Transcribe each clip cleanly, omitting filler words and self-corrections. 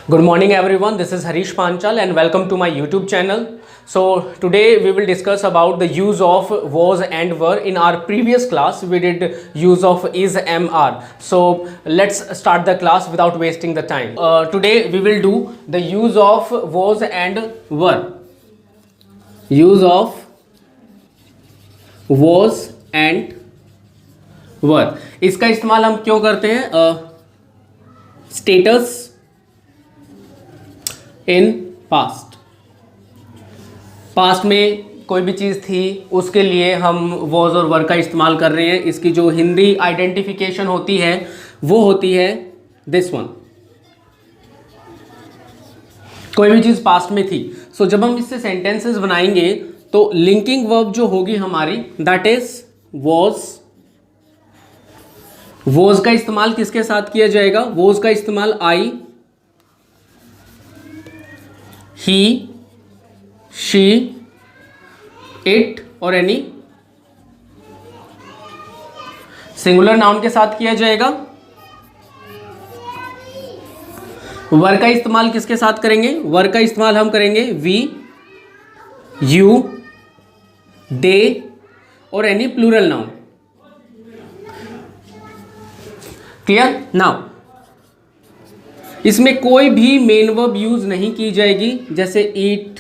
Good morning everyone, this is Harish Panchal and welcome to my YouTube channel. So today we will discuss about the use of was and were. In our previous class we did use of is, am, are. So let's start the class without wasting the time. Today we will do the use of was and were. Use of was and were. इसका इस्तेमाल हम क्यों करते हैं? Status in past में कोई भी चीज़ थी उसके लिए हम वॉज और वर का इस्तेमाल कर रहे हैं. इसकी जो हिंदी आइडेंटिफिकेशन होती है वो होती है दिस वन. कोई भी चीज़ पास्ट में थी. सो जब हम इससे सेंटेंसेस बनाएंगे तो लिंकिंग वर्ब जो होगी हमारी दैट इज वॉज. वॉज का इस्तेमाल किसके साथ किया जाएगा? वॉज का इस्तेमाल आई, he, she, it और एनी सिंगुलर नाउन के साथ किया जाएगा. वर का इस्तेमाल किसके साथ करेंगे? वर का इस्तेमाल हम करेंगे वी, यू, दे और any plural noun. Clear? Now इसमें कोई भी मेन वर्ब यूज नहीं की जाएगी, जैसे ईट,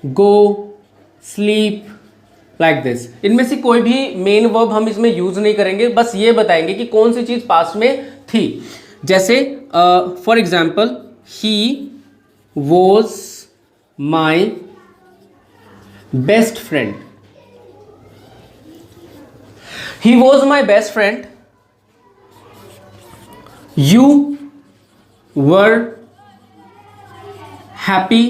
गो, स्लीप, लाइक दिस. इनमें से कोई भी मेन वर्ब हम इसमें यूज नहीं करेंगे. बस ये बताएंगे कि कौन सी चीज पास्ट में थी. जैसे for example he was my best friend. He was my best friend. You were happy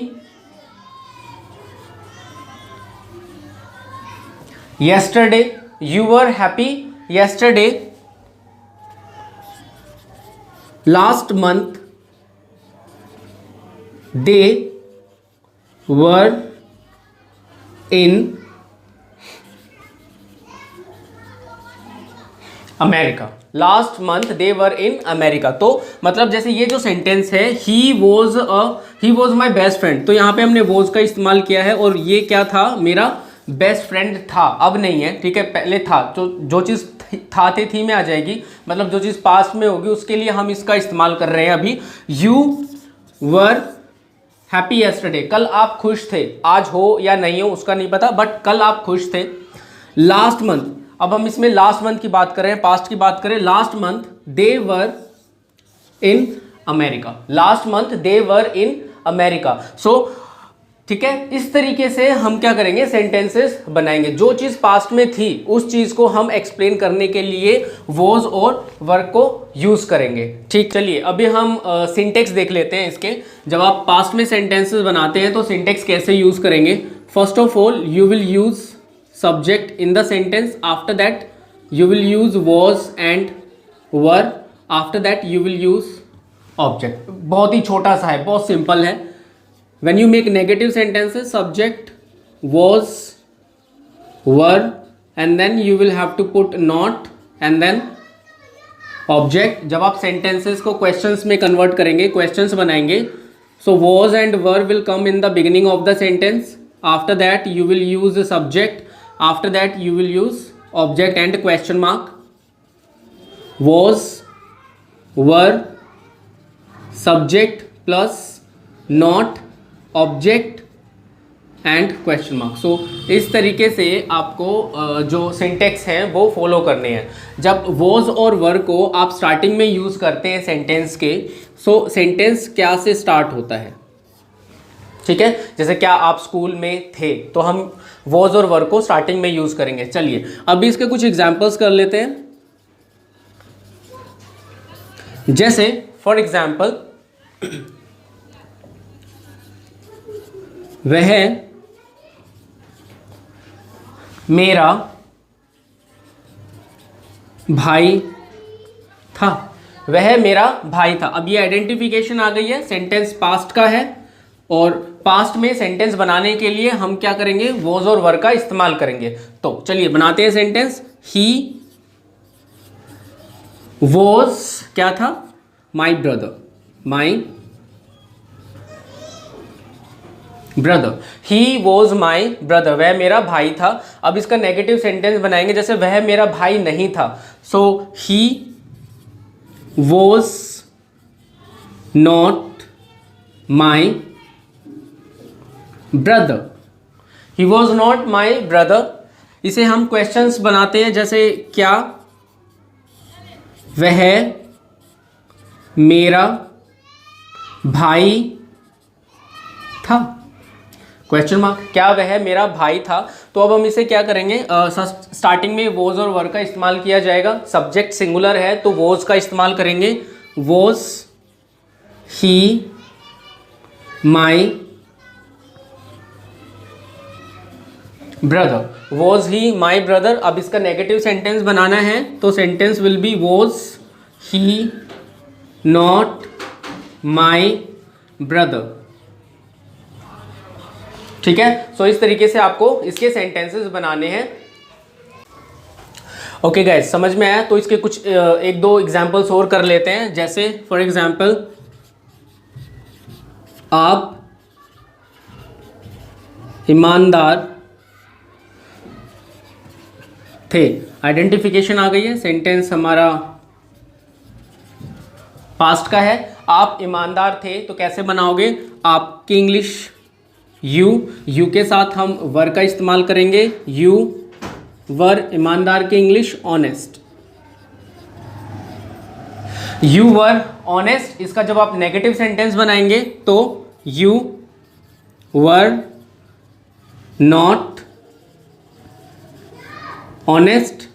yesterday. You were happy yesterday. Last month they were in America. Last month they were in America. तो मतलब जैसे ये जो sentence है he was my best friend, तो यहाँ पे हमने वॉज का इस्तेमाल किया है और ये क्या था? मेरा बेस्ट फ्रेंड था. अब नहीं है, ठीक है, पहले था. तो जो चीज़ था थी में आ जाएगी, मतलब जो चीज़ पास्ट में होगी उसके लिए हम इसका इस्तेमाल कर रहे हैं अभी. You were happy yesterday. कल आप खुश थे. आज हो या नहीं हो उसका नहीं पता, बट कल आप खुश थे. लास्ट मंथ, अब हम इसमें लास्ट मंथ की बात करें, पास्ट की बात करें. Last month they were in America. Last month they were in America. So ठीक है, इस तरीके से हम क्या करेंगे? सेंटेंसेस बनाएंगे. जो चीज़ पास्ट में थी उस चीज़ को हम एक्सप्लेन करने के लिए वॉज और वर्क को यूज करेंगे. ठीक, चलिए अभी हम सिंटेक्स देख लेते हैं इसके. जब आप पास्ट में सेंटेंसेस बनाते हैं तो सिंटेक्स कैसे यूज करेंगे? First of all you will use subject in the sentence. After that you will use was and were. After that you will use object. बहुत ही छोटा सा है, बहुत सिंपल है. when you make negative sentences, subject was, were and then you will have to put not and then object. जब आप sentences को questions में convert करेंगे, questions बनाएंगे, so was and were will come in the beginning of the sentence. After that you will use the subject. After that you will use object and question mark. Was, were, subject plus not, object and question mark. So इस तरीके से आपको जो syntax है वो follow करने हैं. जब was और were को आप स्टार्टिंग में यूज़ करते हैं सेंटेंस के, सो सेंटेंस क्या से स्टार्ट होता है? ठीक है, जैसे क्या आप स्कूल में थे, तो हम वॉज और वर को स्टार्टिंग में यूज करेंगे. चलिए अभी इसके कुछ एग्जांपल्स कर लेते हैं. जैसे फॉर एग्जांपल वह मेरा भाई था. वह मेरा भाई था. अब ये आइडेंटिफिकेशन आ गई है. सेंटेंस पास्ट का है और पास्ट में सेंटेंस बनाने के लिए हम क्या करेंगे? वॉज और वर का इस्तेमाल करेंगे. तो चलिए बनाते हैं सेंटेंस. ही वॉज क्या था? My brother. My brother, he was my brother, वह मेरा भाई था। अब इसका नेगेटिव सेंटेंस बनाएंगे, जैसे वह मेरा भाई नहीं था, so he was not my brother, he was not my brother. इसे हम क्वेश्चंस बनाते हैं, जैसे क्या वह मेरा भाई था, क्वेश्चन मार्क, क्या वह मेरा भाई था। तो अब हम इसे क्या करेंगे, स्टार्टिंग में वॉज और वर का इस्तेमाल किया जाएगा। सब्जेक्ट सिंगुलर है तो वॉज का इस्तेमाल करेंगे, was he my brother, was he my brother. अब इसका नेगेटिव सेंटेंस बनाना है तो sentence will be was he not my brother, ठीक है। सो इस तरीके से आपको इसके सेंटेंसेस बनाने हैं। ओके गाइस, समझ में आया? तो इसके कुछ एक दो एग्जांपल्स और कर लेते हैं। जैसे फॉर एग्जांपल, आप ईमानदार थे, आइडेंटिफिकेशन आ गई है, सेंटेंस हमारा पास्ट का है। आप ईमानदार थे तो कैसे बनाओगे, आपकी इंग्लिश यू के साथ हम वर का इस्तेमाल करेंगे, यू वर, ईमानदार की English honest, you were honest. इसका जब आप नेगेटिव सेंटेंस बनाएंगे तो you were not honest,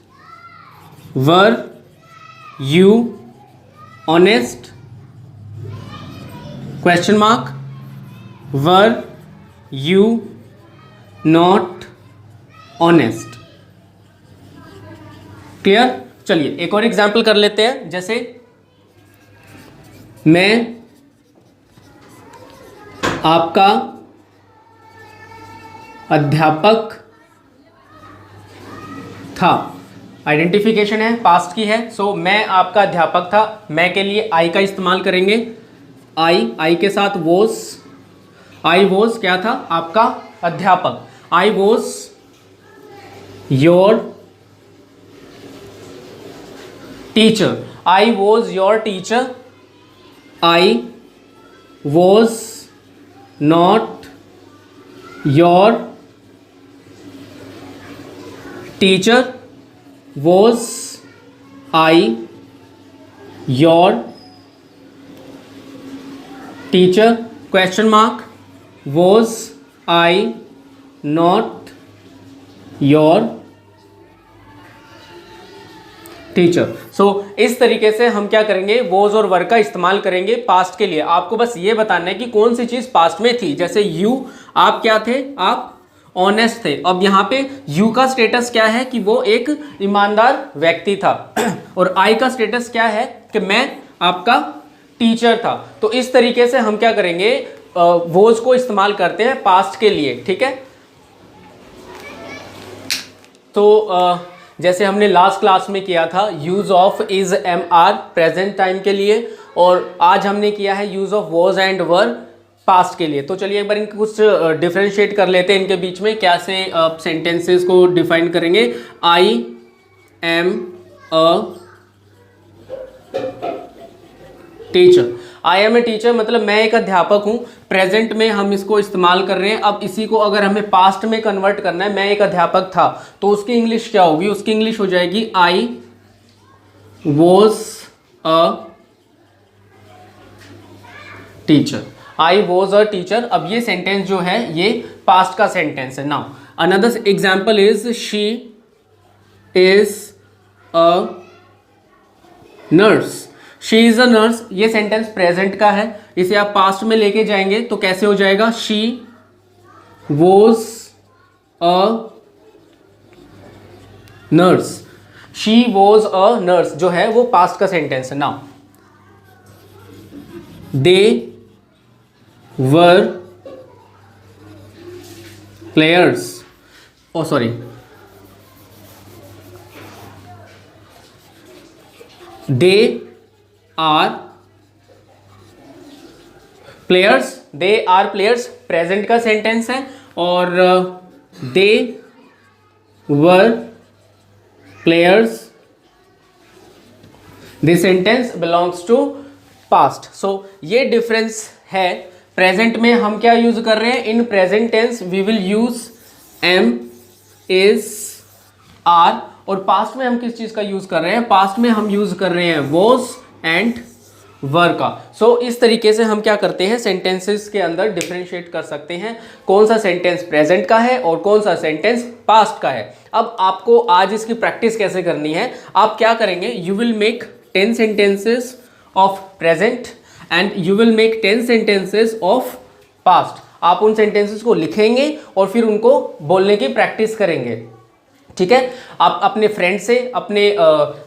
were you honest, question mark, were you not honest. Clear? चलिए एक और एग्जाम्पल कर लेते हैं। जैसे मैं आपका अध्यापक था, आइडेंटिफिकेशन है, पास्ट की है, सो मैं आपका अध्यापक था। मैं के लिए आई का इस्तेमाल करेंगे, आई के साथ वॉज, आई वॉज क्या था, आपका अध्यापक, I was your teacher, I was your teacher, I was not your teacher, was I your teacher, question mark, was I not your teacher. So इस तरीके से हम क्या करेंगे, वॉज और वर का इस्तेमाल करेंगे पास्ट के लिए। आपको बस ये बताना है कि कौन सी चीज पास्ट में थी। जैसे यू, आप क्या थे, आप ऑनेस्ट थे। अब यहाँ पे यू का स्टेटस क्या है कि वो एक ईमानदार व्यक्ति था और आई का स्टेटस क्या है कि मैं आपका टीचर था। तो इस तरीके से हम क्या करेंगे, वोज को इस्तेमाल करते हैं पास्ट के लिए, ठीक है। तो जैसे हमने लास्ट क्लास में किया था use of is am are present time के लिए, और आज हमने किया है use of was and were past के लिए। तो चलिए एक बार इनके कुछ डिफरेंशिएट कर लेते हैं, इनके बीच में कैसे सेंटेंसेस को डिफाइन करेंगे। I am a teacher, I am a teacher मतलब मैं एक अध्यापक हूँ। प्रेजेंट में हम इसको इस्तेमाल कर रहे हैं। अब इसी को अगर हमें पास्ट में कन्वर्ट करना है, मैं एक अध्यापक था, तो उसकी इंग्लिश क्या होगी, उसकी इंग्लिश हो जाएगी I was a teacher, I was a teacher. अब ये सेंटेंस जो है ये पास्ट का सेंटेंस है। Now another example is she is a nurse, she is a nurse, ये सेंटेंस प्रेजेंट का है। इसे आप पास्ट में लेके जाएंगे तो कैसे हो जाएगा, she was a nurse, she was a nurse जो है वो पास्ट का सेंटेंस है। Now they were players, oh sorry, they are players, they are players present का सेंटेंस है, और they were players, this sentence belongs to past. So ये difference है। प्रेजेंट में हम क्या यूज कर रहे हैं, in present tense we will use am, is, are, और पास्ट में हम किस चीज का यूज कर रहे हैं, पास्ट में हम यूज कर रहे हैं वॉज एंड वर का। सो इस तरीके से हम क्या करते हैं, सेंटेंसेस के अंदर डिफरेंशिएट कर सकते हैं कौन सा सेंटेंस प्रेजेंट का है और कौन सा सेंटेंस पास्ट का है। अब आपको आज इसकी प्रैक्टिस कैसे करनी है, आप क्या करेंगे, you will make 10 sentences of present and you will make 10 sentences of past. आप उन सेंटेंसेस को लिखेंगे और फिर उनको बोलने की प्रैक्टिस करेंगे, ठीक है। आप अपने फ्रेंड से, अपने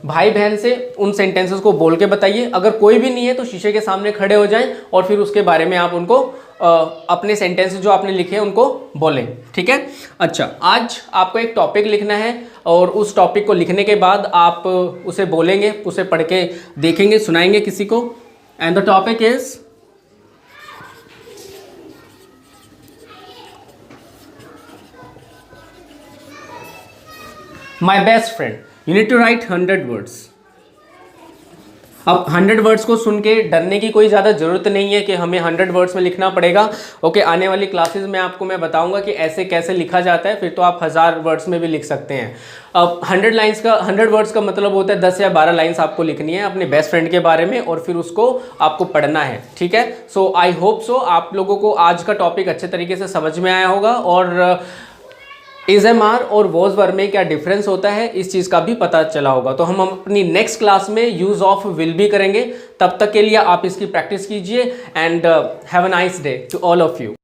भाई बहन से उन सेंटेंसेस को बोल के बताइए। अगर कोई भी नहीं है तो शीशे के सामने खड़े हो जाएं और फिर उसके बारे में आप उनको अपने सेंटेंसेस जो आपने लिखे हैं उनको बोलें, ठीक है। अच्छा, आज आपको एक टॉपिक लिखना है और उस टॉपिक को लिखने के बाद आप उसे बोलेंगे, उसे पढ़ के देखेंगे, सुनाएंगे किसी को। And the topic is My best friend. You need to write 100 words. अब 100 वर्ड्स को सुन के डरने की कोई ज़्यादा ज़रूरत नहीं है कि हमें 100 वर्ड्स में लिखना पड़ेगा। ओके, आने वाली क्लासेस में आपको मैं बताऊंगा कि ऐसे कैसे लिखा जाता है, फिर तो आप 1000 वर्ड्स में भी लिख सकते हैं। अब 100 वर्ड्स का मतलब होता है 10 या 12 लाइन्स आपको लिखनी है अपने बेस्ट फ्रेंड के बारे में और फिर उसको आपको पढ़ना है, ठीक है। सो आई होप सो आप लोगों को आज का टॉपिक अच्छे तरीके से समझ में आया होगा और इज एम आर और वॉज वर में क्या डिफरेंस होता है इस चीज़ का भी पता चला होगा। तो हम अपनी नेक्स्ट क्लास में यूज़ ऑफ विल भी करेंगे। तब तक के लिए आप इसकी प्रैक्टिस कीजिए and have a nice day to all of you.